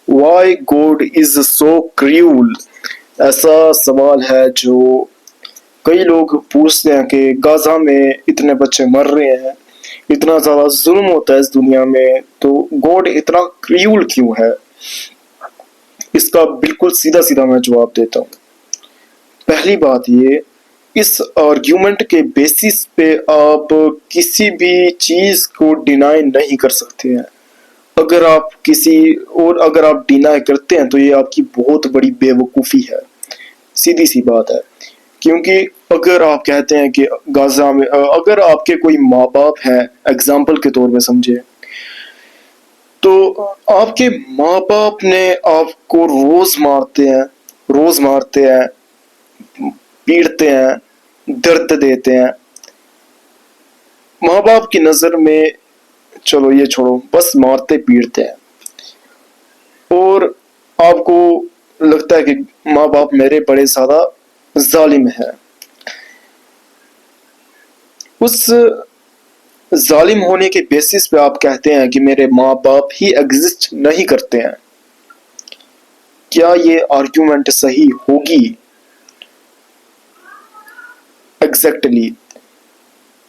Y good از سو کریول؟ ایسا سوال ہے جو کئی لوگ پوچھتے ہیں کہ غزہ میں اتنے بچے مر رہے ہیں، اتنا زیادہ ظلم ہوتا ہے اس دنیا میں، تو گوڈ اتنا کریول کیوں ہے؟ اس کا بالکل سیدھا سیدھا میں جواب دیتا ہوں۔ پہلی بات یہ، اس آرگیومنٹ کے بیسس پہ آپ کسی بھی چیز کو ڈینائی نہیں کر سکتے ہیں۔ اگر آپ ڈینائی کرتے ہیں تو یہ آپ کی بہت بڑی بے وقوفی ہے، سیدھی سی بات ہے۔ کیونکہ اگر آپ کہتے ہیں کہ غزہ میں اگر آپ کے کوئی ماں باپ ہیں، اگزامپل کے طور پہ سمجھے، تو آپ کے ماں باپ نے آپ کو روز مارتے ہیں، پیٹتے ہیں، درد دیتے ہیں۔ ماں باپ کی نظر میں چلو یہ چھوڑو، بس مارتے پیٹتے ہیں، اور آپ کو لگتا ہے کہ ماں باپ میرے بڑے زیادہ ظالم ہیں۔ اس ظالم ہونے کے بیسس پہ آپ کہتے ہیں کہ میرے ماں باپ ہی ایگزسٹ نہیں کرتے ہیں۔ کیا یہ آرگیومنٹ صحیح ہوگی؟ ایگزیکٹلی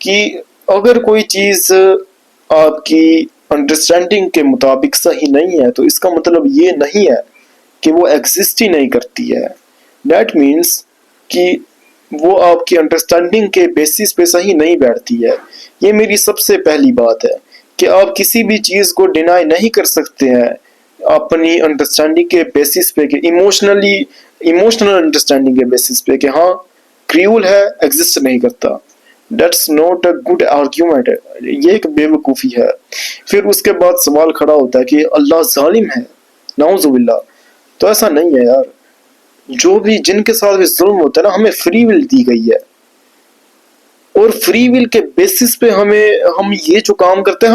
کہ اگر کوئی چیز آپ کی انڈرسٹینڈنگ کے مطابق صحیح نہیں ہے تو اس کا مطلب یہ نہیں ہے کہ وہ ایگزسٹ ہی نہیں کرتی ہے۔ دیٹ مینس کہ وہ آپ کی انڈرسٹینڈنگ کے بیسس پہ صحیح نہیں بیٹھتی ہے۔ یہ میری سب سے پہلی بات ہے کہ آپ کسی بھی چیز کو ڈینائی نہیں کر سکتے ہیں اپنی انڈرسٹینڈنگ کے بیسس پہ، کہ ایموشنل انڈرسٹینڈنگ کے بیسس پہ کہ ہاں کریول ہے، ایگزسٹ نہیں کرتا۔ That's not a good argument, یہ ایک بے وقوفی ہے۔ پھر اس کے بعد سوال کھڑا ہوتا ہے کہ اللہ ظالم ہے، نعوذ باللہ۔ تو ایسا نہیں ہے یار، جو بھی جن کے ساتھ بھی ظلم ہوتا ہے نا، ہمیں فری ول دی گئی ہے، اور فری ول کے بیسس پہ ہم یہ جو کام کرتے ہیں،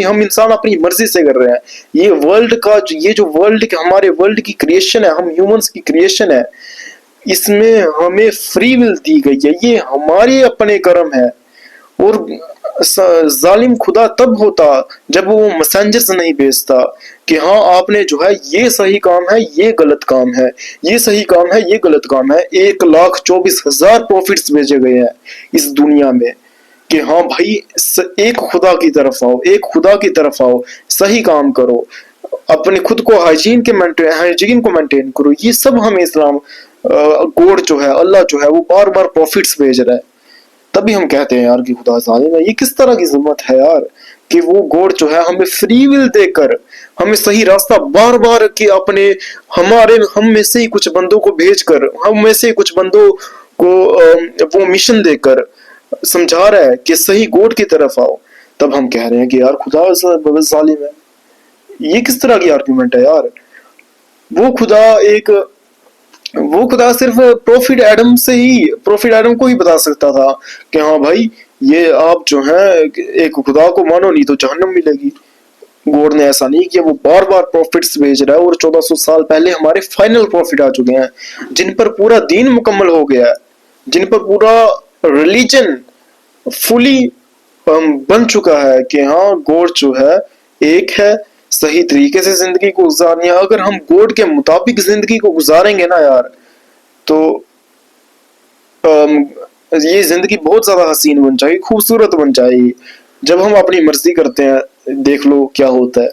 ہم انسان اپنی مرضی سے کر رہے ہیں۔ یہ جو ہمارے ورلڈ کی کریشن ہے، ہم ہیومنس کی کریشن ہے، اس میں ہمیں فری ول دی گئی ہے، یہ ہمارے اپنے کرم ہے۔ اور ظالم خدا تب ہوتا جب وہ میسنجرز نہیں بھیجتا کہ ہاں آپ نے جو ہے یہ صحیح کام ہے، یہ غلط کام ہے، یہ صحیح کام ہے، یہ غلط کام ہے۔ 1,24,000 پروفٹس بھیجے گئے ہیں اس دنیا میں کہ ہاں بھائی ایک خدا کی طرف آؤ، صحیح کام کرو، اپنے خود کو ہائیجین کو مینٹین کرو۔ یہ سب ہمیں اسلام گوڈ جو ہے، اللہ جو ہے وہ بار بار پروفٹس بھیج رہا ہے۔ تبھی ہم کہتے ہیں یار کہ خدا ظالم ہے۔ یہ کس طرح کی ظلمت ہے یار، کہ وہ گوڈ جو ہے ہمیں فری ول دے کر، ہمیں صحیح راستہ بار بار کہ ہم میں سے ہی کچھ بندوں کو بھیج کر، ہم میں سے کچھ بندوں کو وہ مشن دے کر سمجھا رہا ہے کہ صحیح گوڈ کی طرف آؤ، تب ہم کہہ رہے ہیں کہ یار خدا ظالم ہے۔ یہ کس طرح کی آرگومنٹ ہے یار؟ وہ خدا صرف پروفٹ ایڈم کو ہی بتا سکتا تھا کہ ہاں بھائی یہ آپ جو ہیں ایک خدا کو مانو نہیں تو جہنم ملے گی۔ گوڈ نے ایسا نہیں کیا، وہ بار بار پروفٹس بھیج رہا ہے، اور 1400 سال پہلے ہمارے فائنل پروفٹ آ چکے ہیں جن پر پورا دین مکمل ہو گیا ہے، جن پر پورا ریلیجن فلی بن چکا ہے کہ ہاں گوڈ جو ہے ایک ہے، صحیح طریقے سے زندگی کو گزارنی ہے۔ اگر ہم گوڈ کے مطابق زندگی کو گزاریں گے نا یار، تو یہ زندگی بہت زیادہ حسین بن جائے گی، خوبصورت بن جائے گی۔ جب ہم اپنی مرضی کرتے ہیں، دیکھ لو کیا ہوتا ہے۔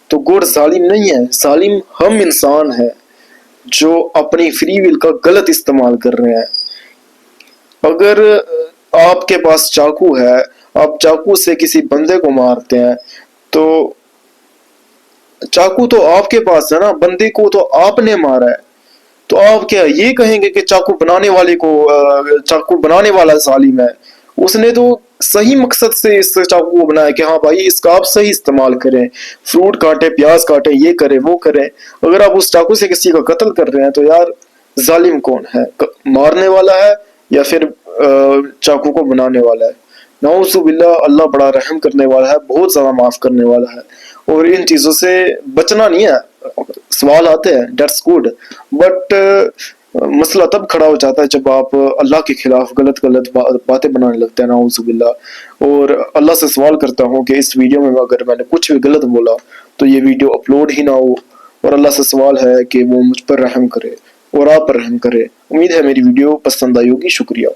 تو گوڈ ظالم نہیں ہے، ظالم ہم انسان ہیں جو اپنی فری ول کا غلط استعمال کر رہے ہیں۔ اگر آپ کے پاس چاقو ہے، آپ چاقو سے کسی بندے کو مارتے ہیں، تو چاقو تو آپ کے پاس ہے نا، بندے کو تو آپ نے مارا ہے۔ تو آپ کیا یہ کہیں گے کہ چاقو بنانے والا ظالم ہے؟ اس نے تو صحیح مقصد سے اس چاقو کو بنایا کہ ہاں بھائی اس کا آپ صحیح استعمال کریں، فروٹ کاٹیں، پیاز کاٹیں، یہ کریں وہ کریں۔ اگر آپ اس چاقو سے کسی کا قتل کر رہے ہیں تو یار ظالم کون ہے؟ مارنے والا ہے یا پھر چاقو کو بنانے والا ہے؟ نعوذ باللہ، اللہ بڑا رحم کرنے والا ہے، بہت زیادہ معاف کرنے والا ہے، اور ان چیزوں سے بچنا نہیں ہے۔ سوال آتے ہیں، دیٹس گڈ، بٹ مسئلہ تب کھڑا ہو جاتا ہے جب آپ اللہ کے خلاف غلط باتیں بنانے لگتے ہیں، نعوذ باللہ۔ اور اللہ سے سوال کرتا ہوں کہ اس ویڈیو میں اگر میں نے کچھ بھی غلط بولا تو یہ ویڈیو اپلوڈ ہی نہ ہو، اور اللہ سے سوال ہے کہ وہ مجھ پر رحم کرے اور آپ پر رحم کرے۔ امید ہے میری ویڈیو پسند آئی ہوگی، شکریہ۔